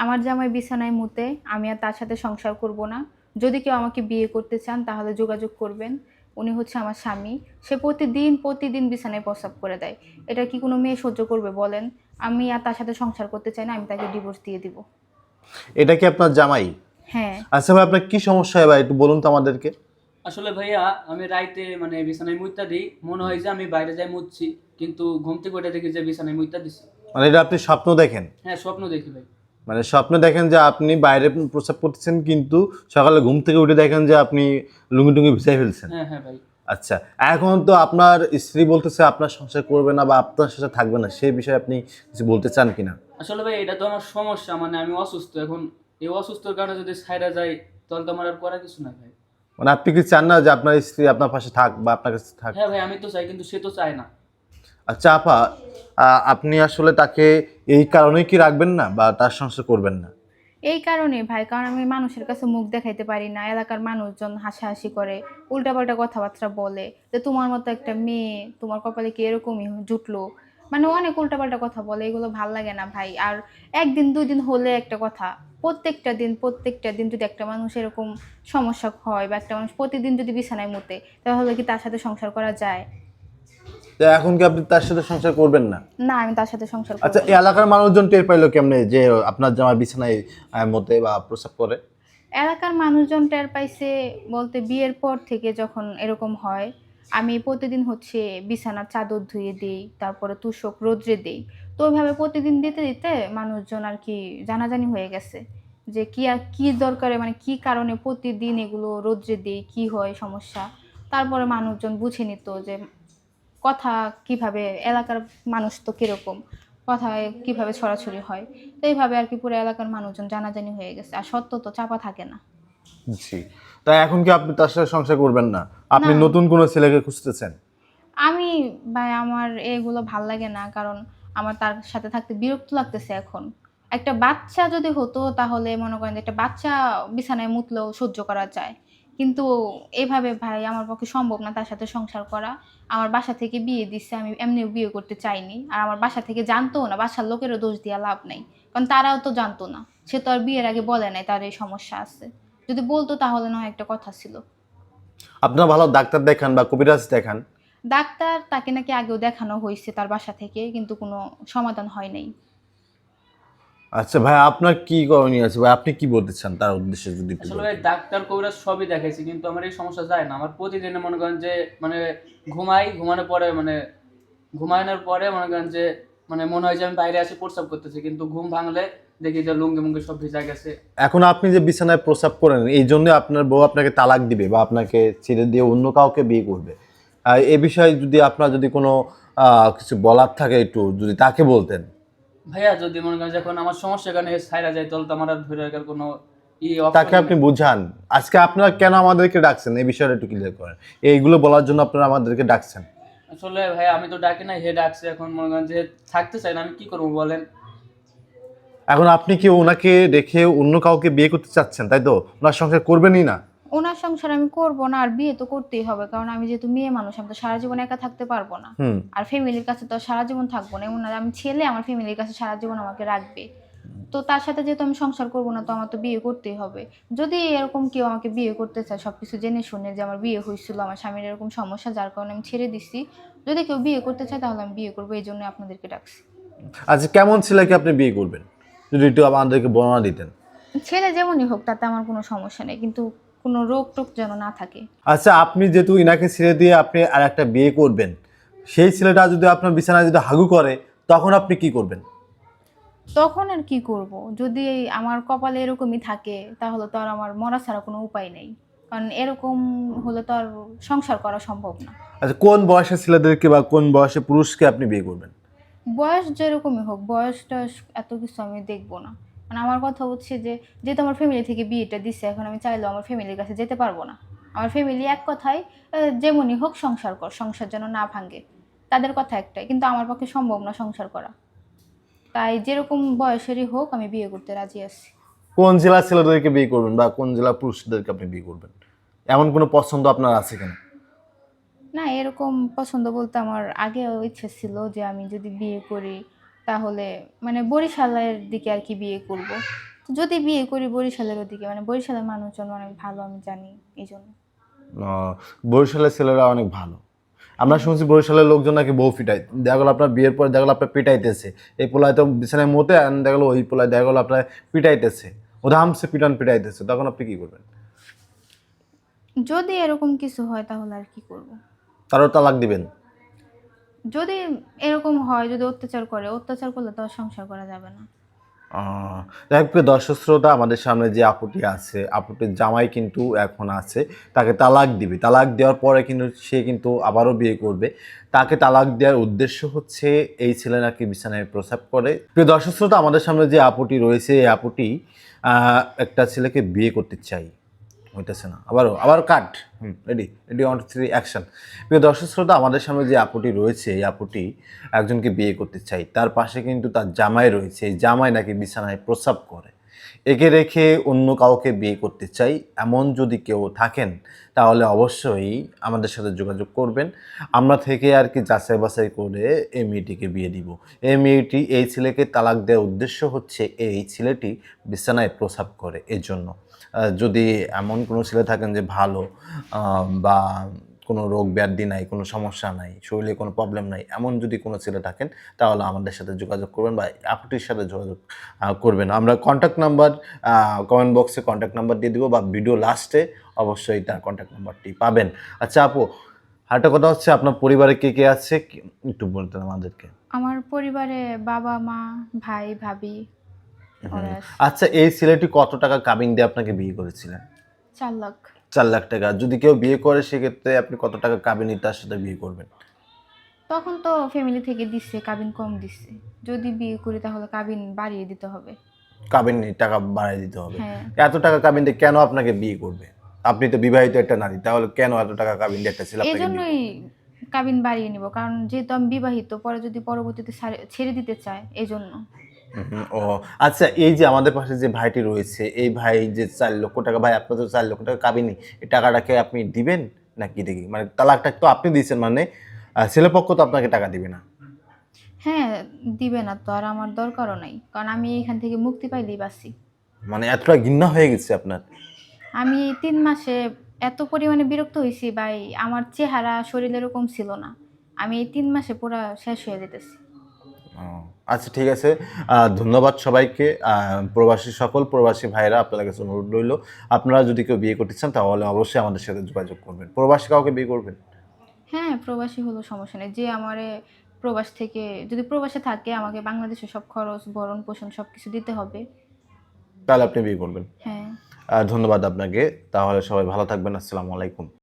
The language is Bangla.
আমার জামাই বিছানায় মুতে, আমি আর তার সাথে সংসার করব না। যদি কেউ আমাকে বিয়ে করতে চান তাহলে যোগাযোগ করবেন। উনি হচ্ছে আমার স্বামী। সে প্রতিদিন বিছানায় প্রস্রাব করে দেয়। এটা কি কোনো মেয়ে সহ্য করবে বলেন? আমি আর তার সাথে সংসার করতে চাই না, আমি তাকে ডিভোর্স দিয়ে দিব। এটা কি আপনার জামাই? হ্যাঁ। আচ্ছা ভাই, আপনার কি সমস্যা হয় ভাই, একটু বলুন তো আমাদেরকে। আসলে ভাইয়া আমি রাইতে মানে বিছানায় মুইতা দিই, মনে হয় যে আমি বাইরে যাই মুতছি, কিন্তু ঘুম থেকে উঠে দেখি যে বিছানায় মুইতা দিছি। মানে এটা আপনি স্বপ্ন দেখেন? হ্যাঁ, স্বপ্ন দেখি ভাই। মানে স্বপ্নে দেখেন যে আপনি বাইরে প্রস্রাব করতেছেন, কিন্তু সকালে ঘুম থেকে উঠে দেখেন যে আপনি লুঙ্গি টুঙ্গি ভিজাই ফেলছেন। হ্যাঁ হ্যাঁ ভাই। আচ্ছা, এখন তো আপনার স্ত্রী বলতেছে আপনার সংসার করবে না বা আপনার সাথে থাকবে না, সেই বিষয়ে আপনি কিছু বলতে চান কিনা? আসলে ভাই এটা তো আমার সমস্যা, মানে আমি অসুস্থ এখন। এই অসুস্থর কারণে যদি ছাইরা যাই তাহলে তো আমার আর করার কিছু নাই ভাই। মানে আপনি কি চান না যে আপনার স্ত্রী আপনার পাশে থাক বা আপনার কাছে থাক? হ্যাঁ ভাই, আমি তো চাই, কিন্তু সে তো চায় না। আচ্ছা আপা, আপনি আসলে তাকে এই কারণেই কি রাখবেন না বা তার সংসার করবেন না? এই কারণে ভাই, কারণ আমি মানুষের কাছে মুখ দেখাইতে পারি না। এলাকার মানুষজন হাসাহাসি করে, উল্টাপাল্টা কথাবার্তা বলে যে তোমার মতো একটা মেয়ে, তোমার কপালে কি এরকমই জুটলো। মানে অনেক উল্টাপাল্টা কথা বলে, এগুলো ভাল লাগে না ভাই। আর একদিন দুই দিন হলে একটা কথা, প্রত্যেকটা দিন যদি একটা মানুষ এরকম সমস্যা হয় বা একটা মানুষ প্রতিদিন যদি বিছানায় মুতে, তাহলে কি তার সাথে সংসার করা যায়? তো এখন কি আপনি তার সাথে সংসার করবেন না? না, আমি তার সাথে সংসার করব আচ্ছা, না। এই এলাকার মানুষজন টের পাইলো কেমনে যে আপনার জামাই বিছানায় মতে বা প্রস্রাব করে? এলাকার মানুষজন টের পাইছে বলতে বিয়ের পর থেকে যখন এরকম হয়, আমি প্রতিদিন হচ্ছে বিছানার চাদর ধুয়ে দিই, তারপরে তোশক রোদ্রে দিই। তো ওইভাবে প্রতিদিন দিতে মানুষজন আর কি জানাজানি হয়ে গেছে যে কি আর কি দরকারে, মানে কি কারণে প্রতিদিন এগুলো রোদ্রে দিই, কি হয় সমস্যা। তারপরে মানুষজন বুঝে নিত যে কথা কিভাবে, এলাকার মানুষ তো কিরকম, কথায় কিভাবে ছড়াছড়ি হয়। তো এইভাবে আর কি পুরো এলাকার মানুষজন জানাজানি হয়ে গেছে। আর সত্য তো চাপা থাকে না। জি। তাই এখন কি আপনি তার সাথে সংসার করবেন না? আপনি না, নতুন কোনো ছেলেকে খুঁজতেছেন? আমি ভাই আমার এগুলো ভাল লাগে না, কারণ আমার তার সাথে থাকতে বিরক্ত লাগতেছে এখন। একটা বাচ্চা যদি হতো তাহলে মনে করেন যে একটা বাচ্চা বিছানায় মুতলেও সহ্য করা যায়। কিন্তু এভাবে ভাই আমার পক্ষে সম্ভব না তার সাথে সংসার করা। আমার বাসা থেকে বিয়ে দিচ্ছে, আমি এমনিও বিয়ে করতে চাইনি। আর আমার বাসা থেকে জানতও না, বাসার লোকেরও দোষ দিয়া লাভ নেই। কারণ তারাও তো জানতো না। সে তো আর বিয়ের আগে বলে নাই তার এই সমস্যা আছে। যদি বলতো তাহলে নয় একটা কথা ছিল। আপনার ভালো ডাক্তার দেখান বা কবিরাজ দেখান। ডাক্তার তাকে নাকি আগেও দেখানো হয়েছে তার বাসা থেকে, কিন্তু কোনো সমাধান হয় নাই। আচ্ছা ভাই, আপনার কি করণীয় আছে ভাই, আপনি কি বলতে চান তার উদ্দেশ্যে যদি একটু আসলে ভাই বলতেন? ডাক্তার কবিরাজ সবই দেখাইছি, কিন্তু আমার এই সমস্যা যায় না। আমার প্রতিদিনে মনে করেন যে মানে ঘুমাই, ঘুমানোর পরে মানে ঘুমানোর পরে মনে করেন যে মানে মনে হয় যে আমি বাইরে আসি প্রস্রাব করতেছি, কিন্তু ঘুম ভাঙলে দেখি যে লুঙ্গি মুঙ্গি সব ভিজা গেছে। এখন আপনি যে বিছানায় প্রস্রাব করেন, এই জন্য আপনার বউ আপনাকে তালাক দিবে বা আপনাকে ছেড়ে দিয়ে অন্য কাউকে বিয়ে করবে। এ বিষয়ে যদি আপনার যদি কোনো কিছু বলার থাকে, একটু যদি তাকে বলতেন। ভাইয়া যদি মনে করেন যখন আমার সমস্যার কারণে ছাইরা যায়, তাহলে তো আমার আর ধরে রাখার কোনো তাকে অপশনই আপনি নাই। বুঝান। আজকে আপনারা কেন আমাদেরকে ডাকছেন, এই বিষয়টা একটু ক্লিয়ার করেন। এইগুলো বলার জন্য আপনারা আমাদেরকে ডাকছেন? আসলে ভাই আমি তো ডাকি নাই, হে ডাকছে। এখন মনে করেন যে থাকতে চাই না, আমি কি করবো বলেন? এখন আপনি কি ওনাকে রেখে অন্য কাউকে বিয়ে করতে চাচ্ছেন, তাই তো? ওনার সংসার করবেনই না? ওনার সংসার আমি করব না, আর বিয়ে তো করতেই হবে, কারণ আমি যেহেতু মেয়ে মানুষ, আমি তো সারা জীবন একা থাকতে পারবো না। হুম। আর ফ্যামিলির কাছে তো আর সারা জীবন থাকবো না, এমন না আমি ছেলে আমার ফ্যামিলির কাছে সারা জীবন আমাকে রাখবে। তো তার সাথে যেহেতু আমি সংসার করব না, তো আমার তো বিয়ে করতেই হবে। যদি এরকম কেউ আমাকে বিয়ে করতে চায় সবকিছু জেনে শুনে, যে আমার বিয়ে হয়েছিল, আমার স্বামীর এরকম সমস্যা যার কারণে আমি ছেড়ে দিচ্ছি, যদি কেউ বিয়ে করতে চায় তাহলে আমি বিয়ে করবো, এই জন্য আপনাদেরকে ডাকছি। আচ্ছা, কেমন ছেলেকে আপনি বিয়ে করবেন যদি একটু আমাদেরকে বর্ণনা দিতেন? ছেলে যেমনই হোক তাতে আমার কোনো সমস্যা নেই, কিন্তু কোনো রোগ টোগ যেন না থাকে। আচ্ছা, আপনি যেহেতু ইনাকে ছেড়ে দিয়ে আপনি আর একটা বিয়ে করবেন, সেই ছেলেটা যদি আপনার বিছানায় যদি হাগু করে, তখন আপনি কি করবেন? তখন আর কি করব? যদি আমার কপালে এরকমই থাকে তাহলে তো আর আমার মরা ছাড়া কোনো উপায় নেই। কারণ এরকম হলে তো আর সংসার করা সম্ভব না। আচ্ছা, কোন বয়সের ছেলেদেরকে বা কোন বয়সের পুরুষকে আপনি বিয়ে করবেন? বয়স যেরকমই হোক, বয়স-টয়স এত কিছু আমি দেখব না। মানে আমার কথা হচ্ছে যে, যেহেতু আমার ফ্যামিলি থেকে বিয়েটা দিছে, এখন আমি চাইলেও আমার ফ্যামিলির কাছে যেতে পারবো না। আমার ফ্যামিলি এক কথায় যেমনই হোক সংসার কর, সংসার যেন না ভাঙে। তাদের কথা একটাই। কিন্তু আমার পক্ষে সম্ভব না সংসার করা। তাই যেরকম বয়সেরই হোক আমি বিয়ে করতে রাজি আছি। কোন জেলার ছেলেদেরকে বিয়ে করবেন বা কোন জেলার পুরুষদেরকে আপনি বিয়ে করবেন? এমন কোনো পছন্দ আপনার আছে কিনা? না, এরকম পছন্দ বলতে আমার আগেও ইচ্ছে ছিল যে আমি যদি বিয়ে করি তাহলে মানে বরিশালের দিকে আর কি বিয়ে করব। যদি বিয়ে করি বরিশালের ওদিকে, মানে বরিশালের মানুষজন অনেক ভালো আমি জানি, এই জন্য। বরিশালের ছেলেরা অনেক ভালো। আমরা শুনছি বরিশালের লোকজন নাকি বউ পিটায়, দেখা গেলো আপনার বিয়ের পর দেখা গেলো আপনার পিটাইতেছে, এই পোলায় তো বিছানায় মতে, আর দেখা গেলো ওই পোলায় দেখা গেলো আপনার পিটাইতেছে, ওধামসে পিটাইতেছে, তখন আপনি কি করবেন? যদি এরকম কিছু হয় তাহলে আর কি করব। তারও তালাক দিবেন? যদি এরকম হয়, যদি অত্যাচার করে, অত্যাচার করলে তো আর সংসার করা যাবে না। যাই হোক, প্রিয় দর্শক শ্রোতা, আমাদের সামনে যে আপুটি আছে, আপুটির জামাই কিন্তু এখন আছে, তাকে তালাক দিবে। তালাক দেওয়ার পরে কিন্তু সে কিন্তু আবারও বিয়ে করবে। তাকে তালাক দেওয়ার উদ্দেশ্য হচ্ছে এই ছেলে নাকি বিছানায় প্রস্রাব করে। প্রিয় দর্শক শ্রোতা, আমাদের সামনে যে আপুটি রয়েছে, এই আপুটি একটা ছেলেকে বিয়ে করতে চাই, হইতেছে না, আবার কাট। Ready ready, 1 2 3 action. প্রিয় দর্শক শ্রোতা, আমাদের সামনে যে আপুটি রয়েছে, এই আপুটি একজনকে বিয়ে করতে চাই, তার পাশে কিন্তু তার জামাই রয়েছে, এই জামাই নাকি বিছানায় প্রস্রাব করে। একে রেখে অন্য কাউকে বিয়ে করতে চাই, এমন যদি কেউ থাকেন তাহলে অবশ্যই আমাদের সাথে যোগাযোগ করবেন। আমরা থেকে আর কি যাচাই বাছাই করে এই মেয়েটিকে বিয়ে দিব। এই মেয়েটি এই ছেলেকে তালাক দেওয়ার উদ্দেশ্য হচ্ছে এই ছেলেটি বিছানায় প্রস্রাব করে, এর জন্য। যদি এমন কোনো ছেলে থাকেন যে ভালো, বা কোনো রোগ ব্যাধি নাই, কোনো সমস্যা নাই, শরীরে কোনো প্রবলেম নাই, এমন যদি কোনো ছেলে থাকেন তাহলে আমাদের সাথে যোগাযোগ করবেন বা আপুটির সাথে যোগাযোগ করবেন। আমরা কন্ট্যাক্ট নাম্বার কমেন্ট বক্সে কন্ট্যাক্ট নাম্বার দিয়ে দিব, বা ভিডিও লাস্টে অবশ্যই তার কন্ট্যাক্ট নাম্বারটি পাবেন। আচ্ছা আপু, আরেকটা কথা হচ্ছে, আপনার পরিবারে কে কে আছে একটু বলতেন আমাদেরকে। আমার পরিবারে বাবা, মা, ভাই, ভাবি ওরা আছে। আচ্ছা, এই ছেলেটি কত টাকা কাবিন দিয়ে আপনাকে বিয়ে করেছিলেন? 4 লাখ। 4 লাখ টাকা। যদি কেউ বিয়ে করে সেক্ষেত্রে আপনি কত টাকা কাবিনী তার সাথে বিয়ে করবেন? তখন তো ফ্যামিলি থেকে দিচ্ছে, কাবিন কম দিচ্ছে। যদি বিয়ে করি তাহলে কাবিন বাড়িয়ে দিতে হবে। কাবিনী টাকা বাড়িয়ে দিতে হবে? হ্যাঁ। এত টাকা কাবিন দিয়ে কেন আপনাকে বিয়ে করবে? আপনি তো বিবাহিত একটা নারী, তাহলে কেন এত টাকা কাবিন দিয়ে একটা ছেলে এই আপনাকে বিয়ে জন্যই করবে? কাবিন বাড়িয়ে নিব, কারণ যেহেতু আমি বিবাহিত, পরে যদি পরবর্তীতে ছেড়ে দিতে চায়, এই জন্য। ও আচ্ছা, এই যে আমাদের পাশে যে ভাইটি রয়েছে, এই ভাই যে 4 লক্ষ টাকা, ভাই আপনার তো 4 লক্ষ টাকা কাবিনী, এই টাকাটাকে আপনি দিবেন নাকি দেখি, মানে তালাকটা তো আপনি দিয়েছেন, মানে ছেলেপক্ষ তো আপনাকে টাকা দিবে না? হ্যাঁ, দিবে না তো, আর আমার দরকারও নাই, কারণ আমি এখান থেকে মুক্তি পাইলেই বাঁচি। মানে এতটা ঘৃণা হয়ে গেছে আপনার? আমি এই 3 মাসে এত পরিমাণে বিরক্ত হয়েছি ভাই, আমার চেহারা শরীর এরকম ছিল না। আমি এই 3 মাসে পুরা শেষ হয়ে যেতেছি। ও, আচ্ছা ঠিক আছে। ধন্যবাদ সবাইকে। সকল প্রবাসী ভাইরা, আপনাদের কাছে অনুরোধ রইল, আপনারা যদি কেউ বিয়ে করতে চান তাহলে অবশ্যই আমাদের সাথে যোগাযোগ করবেন। প্রবাসী কাউকে বিয়ে করবেন? হ্যাঁ, প্রবাসী হলো সমস্যা নেই। যে আমারে প্রবাস থেকে যদি প্রবাসে থাকে, আমাকে বাংলাদেশে সব খরচ, ভরণ পোষণ সবকিছু দিতে হবে। তাহলে আপনি বিয়ে করবেন। হ্যাঁ। ধন্যবাদ আপনাকে। তাহলে সবাই ভালো থাকবেন। আসসালামু আলাইকুম।